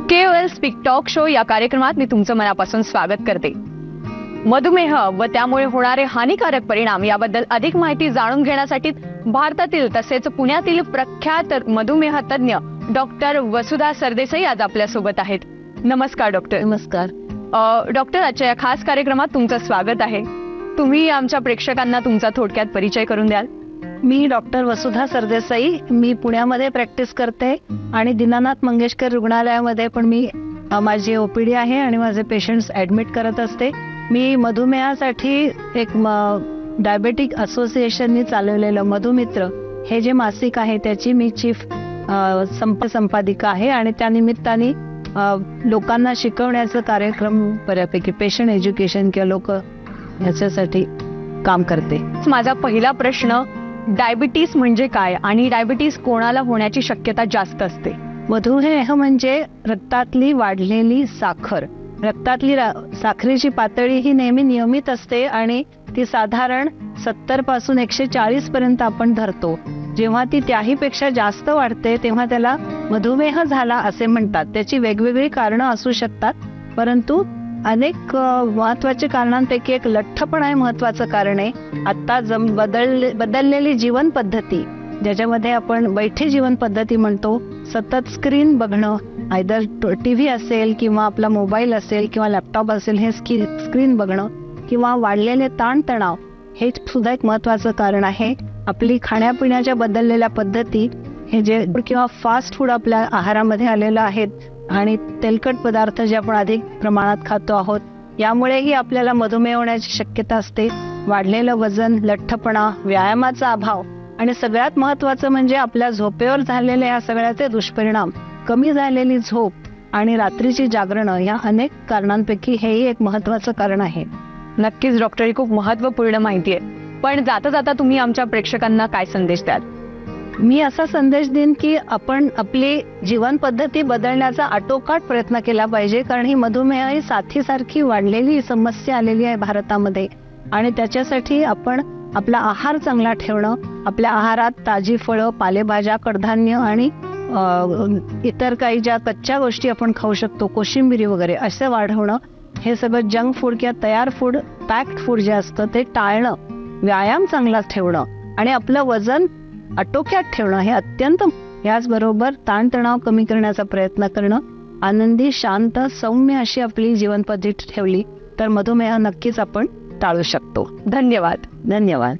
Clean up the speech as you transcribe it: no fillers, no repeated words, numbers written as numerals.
KOL speak talk show या कार्यक्रमात मी तुमचं मनापासून स्वागत करते. मधुमेह व त्यामुळे होणारे हानिकारक परिणाम याबद्दल अधिक माहिती जाणून घेण्यासाठी भारतातील तसेच पुण्यातील प्रख्यात मधुमेह तज्ञ डॉक्टर वसुधा सरदेसाई आज आपल्या सोबत आहेत. नमस्कार डॉक्टर. नमस्कार. डॉक्टर, आजच्या या खास कार्यक्रमात तुमचं स्वागत आहे. तुम्ही आमच्या प्रेक्षकांना तुमचा थोडक्यात परिचय करून द्याल? मी डॉक्टर वसुधा सरदेसाई. मी पुण्यामध्ये प्रॅक्टिस करते आणि दीनानाथ मंगेशकर रुग्णालयामध्ये पण मी माझी ओपीडी आहे आणि माझे पेशंट्स ॲडमिट करत असते. मी मधुमेहासाठी एक डायबेटिक असोसिएशननी चालवलेलं मधुमित्र हे जे मासिक आहे त्याची मी चीफ संपादिका आहे आणि त्या निमित्ताने लोकांना शिकवण्याचं कार्यक्रम बऱ्यापैकी पेशंट एज्युकेशन किंवा लोक ह्याच्यासाठी काम करते. माझा पहिला प्रश्न, डायबिटीस म्हणजे काय आणि डायबिटीस कोणाला होण्याची शक्यता जास्त असते? मधुमेह म्हणजे रक्तातली वाढलेली साखर. रक्तातली साखरेची पातळी ही नेहमी नियमित असते आणि ती साधारण 70 पासून 140 पर्यंत आपण धरतो. जेव्हा ती त्याही पेक्षा जास्त वाढते तेव्हा त्याला मधुमेह झाला असे म्हणतात. त्याची वेगवेगळी कारणं असू शकतात, परंतु अनेक महत्वाच्या कारणांपैकी एक लठ्ठपणा हे महत्वाचं कारण आहे. आता बदललेली जीवन पद्धती, ज्याच्यामध्ये आपण बैठी जीवन पद्धती म्हणतो, सतत स्क्रीन बघणं, आयदर TV असेल किंवा आपला मोबाईल असेल किंवा लॅपटॉप असेल, हे स्क्रीन बघणं किंवा वाढलेले ताणतणाव हे सुद्धा एक महत्वाचं कारण आहे. आपली खाण्यापिण्याच्या बदललेल्या पद्धती, हे जे किंवा फास्ट फूड आपल्या आहारामध्ये आलेलं आहेत आणि तेलकट पदार्थ जे आपण अधिक प्रमाणात खातो आहोत, यामुळेही आपल्याला मधुमेह होण्याची शक्यता असते. वाढलेलं वजन, लठ्ठपणा, व्यायामाचा अभाव आणि सगळ्यात महत्वाचं म्हणजे आपल्या झोपेवर झालेले या सगळ्याचे दुष्परिणाम, कमी झालेली झोप आणि रात्रीची जागरणं, या अनेक कारणांपैकी हेही एक महत्वाचं कारण आहे. नक्कीच डॉक्टर, ही खूप महत्वपूर्ण माहिती आहे. पण जाता जाता तुम्ही आमच्या प्रेक्षकांना काय संदेश द्याल? मी असा संदेश देईन की आपण आपली जीवन पद्धती बदलण्याचा आटोकाट प्रयत्न केला पाहिजे, कारण ही मधुमेह ही साथीसारखी वाढलेली समस्या आलेली आहे भारतामध्ये आणि त्याच्यासाठी आपण आपला आहार चांगला ठेवणं, आपल्या आहारात ताजी फळं, पालेभाज्या, कडधान्य आणि इतर काही ज्या कच्च्या गोष्टी आपण खाऊ शकतो, कोशिंबिरी वगैरे असं वाढवणं, हे सगळं जंक फूड किंवा तयार फूड, पॅक्ड फूड जे असतं ते टाळणं, व्यायाम चांगला ठेवणं आणि आपलं वजन आटोक्यात ठेवणं हे अत्यंत. याचबरोबर ताणतणाव कमी करण्याचा प्रयत्न करणं, आनंदी, शांत, सौम्य अशी आपली जीवन पद्धती ठेवली तर मधुमेह नक्कीच आपण टाळू शकतो. धन्यवाद. धन्यवाद.